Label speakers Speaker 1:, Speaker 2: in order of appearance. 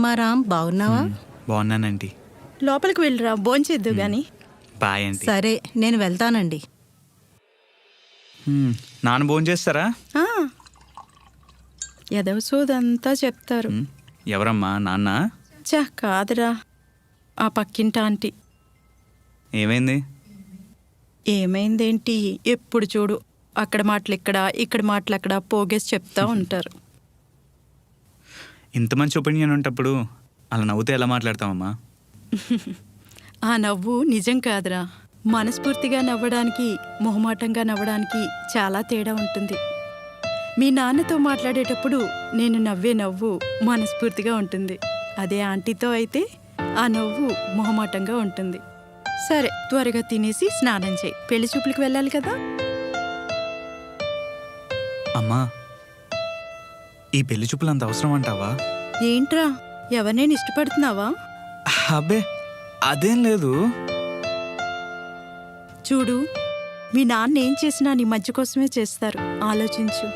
Speaker 1: ఏంటమ్మా రామ్, బాగున్నావా?
Speaker 2: బాగున్నానండి.
Speaker 3: లోపలికి వెళ్ళిరా, భోంచేద్దు గాని.
Speaker 2: బాయ్ అండి.
Speaker 1: సరే, నేను వెళ్తానండి.
Speaker 2: నాన్న భోజనం చేస్తారా?
Speaker 3: ఎదవ సోదంతా చెప్తారు.
Speaker 2: ఎవరమ్మా? నాన్న?
Speaker 3: చా కాదురా, ఆ పక్కింట ఆంటీ.
Speaker 2: ఏమైంది?
Speaker 3: ఏమైందేంటి, ఎప్పుడు చూడు అక్కడ మాటలు ఇక్కడ మాటలు అక్కడ పోగేసి చెప్తా ఉంటారు.
Speaker 2: ఇంత మంచి ఒపీనియన్ ఉంటప్పుడు అలా నవ్వుతే ఎలా మాట్లాడతామమ్మా?
Speaker 3: ఆ నవ్వు నిజం కాదురా, మనస్ఫూర్తిగా నవ్వడానికి మొహమాటంగా నవ్వడానికి చాలా తేడా ఉంటుంది. మీ నాన్నతో మాట్లాడేటప్పుడు నేను నవ్వే నవ్వు మనస్ఫూర్తిగా ఉంటుంది. అదే ఆంటీతో అయితే ఆ నవ్వు మొహమాటంగా ఉంటుంది. సరే, త్వరగా తినేసి స్నానం చేయి, పెళ్లి చూపులకు వెళ్ళాలి కదా.
Speaker 2: అమ్మా, ఈ పెళ్లి చూపులు అంత అవసరం అంటావా?
Speaker 3: ఏంట్రా, ఎవరినైనా ఇష్టపడుతున్నావా?
Speaker 2: అబ్బే అదేం లేదు.
Speaker 3: చూడు, మీ నాన్న ఏం చేసినా నీ మంచి కోసమే చేస్తారు, ఆలోచించు.